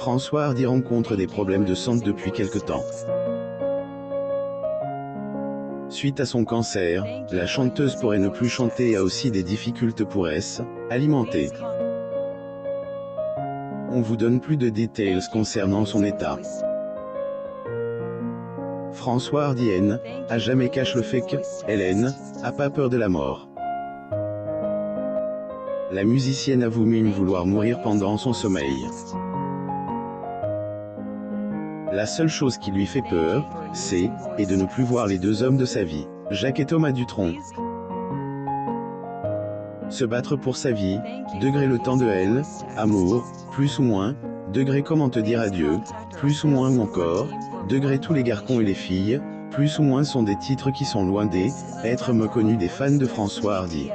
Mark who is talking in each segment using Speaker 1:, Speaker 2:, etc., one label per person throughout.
Speaker 1: François Hardy rencontre des problèmes de santé depuis quelque temps. Suite à son cancer, la chanteuse pourrait ne plus chanter et a aussi des difficultés pour s'alimenter. On vous donne plus de détails concernant son état. François Hardy a jamais caché le fait qu'elle a pas peur de la mort. La musicienne avoue même vouloir mourir pendant son sommeil. La seule chose qui lui fait peur, c'est de ne plus voir les deux hommes de sa vie, Jacques et Thomas Dutronc. Se battre pour sa vie, degré le temps de amour, plus ou moins, degré comment te dire adieu, plus ou moins ou encore, degré tous les garçons et les filles, plus ou moins sont des titres qui sont loin d'être connus des fans de François Hardy.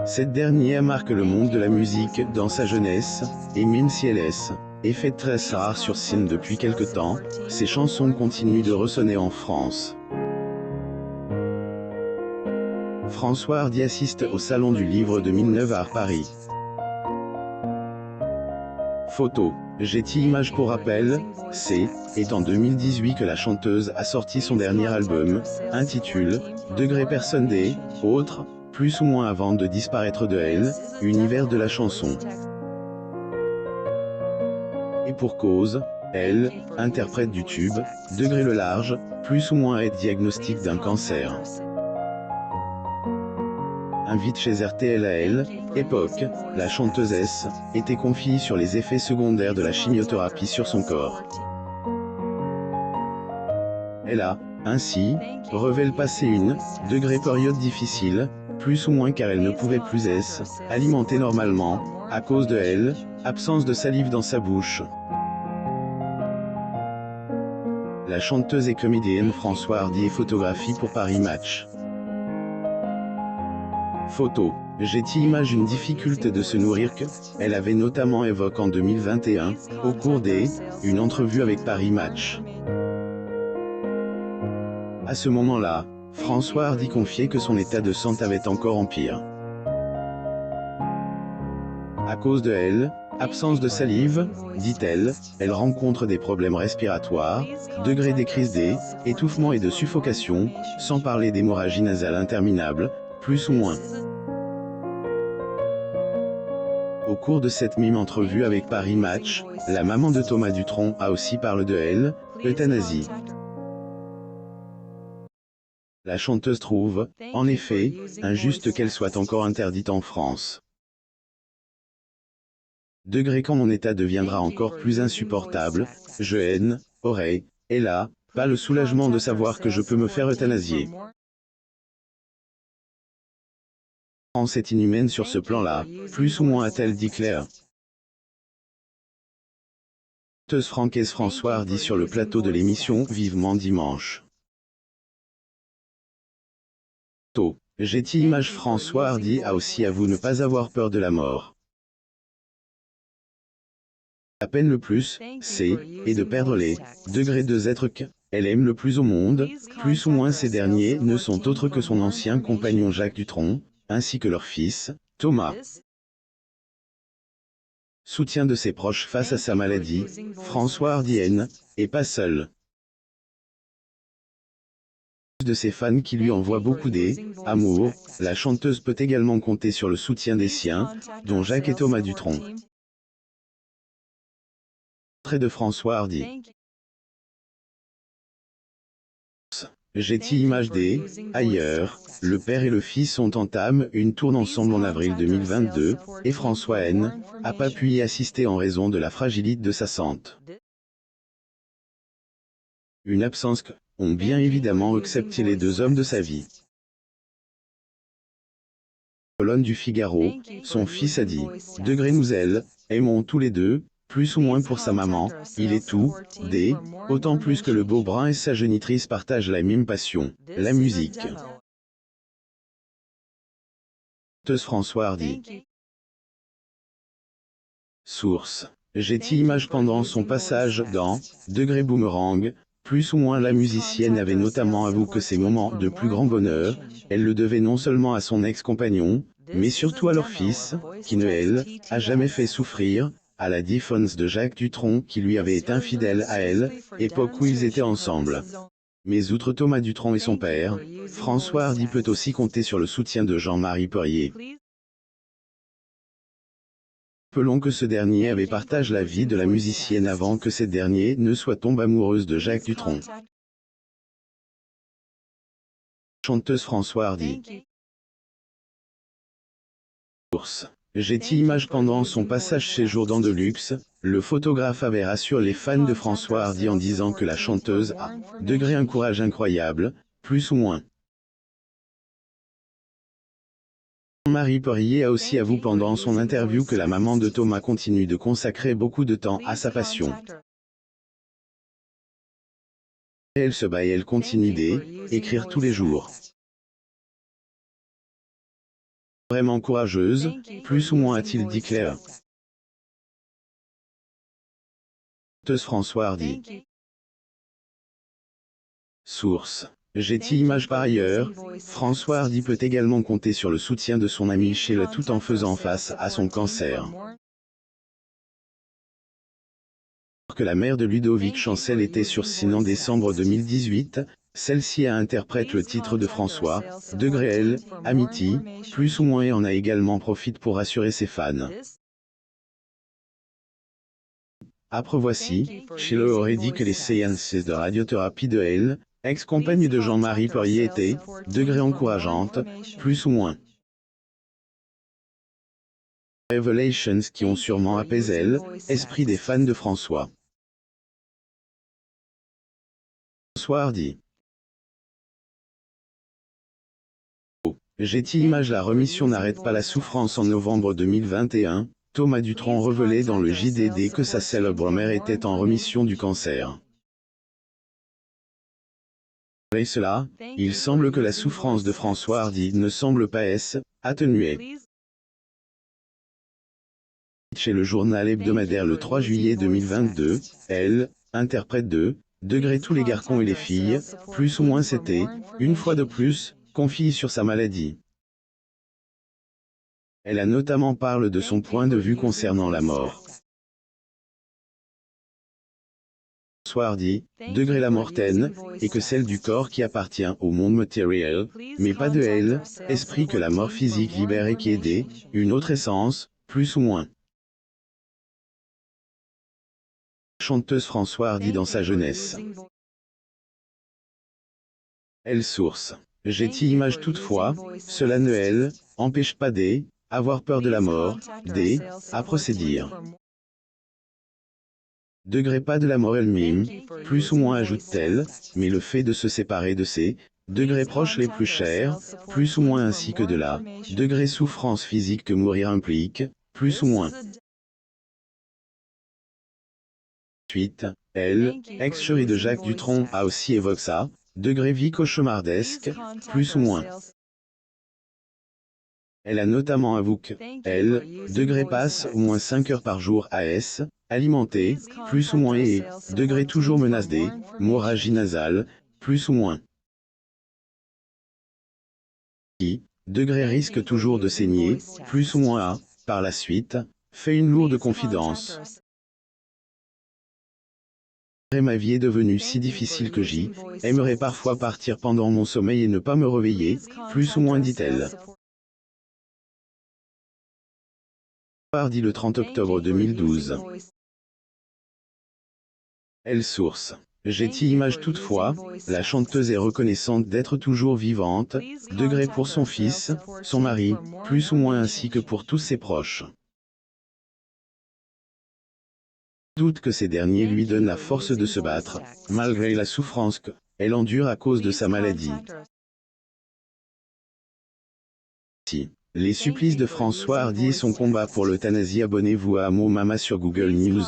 Speaker 1: Cette dernière marque le monde de la musique dans sa jeunesse, et même si elle est faite très rare sur scène depuis quelque temps, ses chansons continuent de ressonner en France. François Hardy assiste au Salon du Livre 2009 à Paris. Photo. Getty Images pour rappel, c'est en 2018 que la chanteuse a sorti son dernier album, intitulé « Degré personne des autres », plus ou moins avant de disparaître de univers de la chanson. Et pour cause, elle interprète du tube, Degré le large, plus ou moins est diagnostic d'un cancer. Invite chez RTL à époque, la chanteuse était confiée sur les effets secondaires de la chimiothérapie sur son corps. Elle a, ainsi, révélé passer une période difficile, plus ou moins car elle ne pouvait plus alimenter normalement, à cause de absence de salive dans sa bouche. La chanteuse et comédienne François Hardy est photographie pour Paris Match. Photo. Getty Images une difficulté de se nourrir elle avait notamment évoqué en 2021, au cours une entrevue avec Paris Match. À ce moment-là, François Hardy confiait que son état de santé avait encore empiré. À cause de absence de salive, dit-elle, elle rencontre des problèmes respiratoires, degré des crises d'étouffement et de suffocation, sans parler d'hémorragie nasale interminable, plus ou moins. Au cours de cette même entrevue avec Paris Match, la maman de Thomas Dutronc a aussi parlé de euthanasie. La chanteuse trouve, en effet, injuste qu'elle soit encore interdite en France. Degré quand mon état deviendra encore plus insupportable, je n'aurai, pas le soulagement de savoir que je peux me faire euthanasier. France est inhumaine sur ce plan-là, plus ou moins a-t-elle dit Claire. Chanteuse francaise François Hardy sur le plateau de l'émission Vivement Dimanche. Getty Images François Hardy a aussi avoué ne pas avoir peur de la mort. À peine le plus, c'est de perdre les degrés de êtres qu'elle aime le plus au monde, plus ou moins ces derniers ne sont autres que son ancien compagnon Jacques Dutronc, ainsi que leur fils, Thomas. Soutien de ses proches face à sa maladie, François Hardy est pas seul. De ses fans qui lui envoient beaucoup d'amour, la chanteuse peut également compter sur le soutien des siens, dont Jacques et Thomas Dutronc. Trait de François Hardy. Getty Images ailleurs, le père et le fils ont entamé une tournée ensemble en avril 2022, et François a pas pu y assister en raison de la fragilité de sa santé. Une absence ont bien évidemment accepté les deux hommes de sa vie. Colonne du Figaro, son fils a dit, degré nous aimons tous les deux, plus ou moins pour sa maman, il est tout, autant plus que le beau brun et sa génitrice partagent la même passion, la musique. François Hardy. Source. Getty Images pendant son passage dans Degré Boomerang, plus ou moins la musicienne avait notamment avoué que ses moments de plus grand bonheur, elle le devait non seulement à son ex-compagnon, mais surtout à leur fils, qui ne elle, a jamais fait souffrir, à la différence de Jacques Dutronc qui lui avait été infidèle à elle, époque où ils étaient ensemble. Mais outre Thomas Dutronc et son père, François Hardy peut aussi compter sur le soutien de Jean-Marie Perrier. Rappelons que ce dernier avait partagé la vie de la musicienne avant que cette dernière ne soit tombe amoureuse de Jacques Dutronc. Chanteuse François Hardy. Source. Getty Images pendant son passage chez Jourdan de Luxe, le photographe avait rassuré les fans de François Hardy en disant que la chanteuse a, degré un courage incroyable, plus ou moins. Jean-Marie Perrier a aussi avoué pendant son interview que la maman de Thomas continue de consacrer beaucoup de temps à sa passion. Elle se bat et elle continue d'écrire tous les jours. Vraiment courageuse, plus ou moins a-t-il dit Claire. François Hardy. Source. Getty Images par ailleurs, François Hardy peut également compter sur le soutien de son ami Sheila tout en faisant face à son cancer. Alors que la mère de Ludovic Chancel était sur scène en décembre 2018, celle-ci interprète le titre de François, Degré elle, Amity, plus ou moins et en a également profité pour rassurer ses fans. Après voici, Sheila aurait dit que les séances de radiothérapie de elle, ex-compagne de Jean-Marie Perrier étaient, degré encourageantes, plus ou moins. Revelations qui ont sûrement apaisé l'esprit des fans de François. François Hardy. Getty Images la remission n'arrête pas la souffrance en novembre 2021, Thomas Dutronc révélait dans le JDD que sa célèbre mère était en remission du cancer. Malgré cela, il semble que la souffrance de François Hardy ne semble pas atténuée. Chez le journal hebdomadaire le 3 juillet 2022, elle interprète de Degré tous les garçons et les filles, plus ou moins c'était, une fois de plus, confiée sur sa maladie. Elle a notamment parlé de son point de vue concernant la mort. François Hardy, degré la mortaine, et que celle du corps qui appartient au monde matériel, mais pas de elle, esprit que la mort physique libère et qui est une autre essence, plus ou moins. Chanteuse François Hardy dans sa jeunesse. Elle source. Getty Images toutefois, cela ne elle, empêche pas avoir peur de la mort, à procéder. Degré pas de la mort elle-même, plus ou moins ajoute-t-elle, mais le fait de se séparer de ses degrés proches les plus chers, plus ou moins ainsi que de la degré souffrance physique que mourir implique, plus ou moins. Ensuite, elle, ex-chérie de Jacques Dutronc a aussi évoqué ça, degré vie cauchemardesque, plus ou moins. Elle a notamment avoué que, elle, degré passe au moins 5 heures par jour à alimentée, plus ou moins et, degré toujours menace d'hémorragie nasale, plus ou moins. Qui, degré risque toujours de saigner, plus ou moins a, par la suite, fait une lourde confidence. Ma vie est devenue si difficile que j'aimerais parfois partir pendant mon sommeil et ne pas me réveiller, plus ou moins dit-elle. Hardy le 30 octobre 2012. Elle source. Getty Images toutefois, la chanteuse est reconnaissante d'être toujours vivante, degré pour son fils, son mari, plus ou moins ainsi que pour tous ses proches. Doute que ces derniers lui donnent la force de se battre, malgré la souffrance qu'elle endure à cause de sa maladie. Si les supplices de François Hardy et son combat pour l'euthanasie. Abonnez-vous à Amo Mama sur Google News.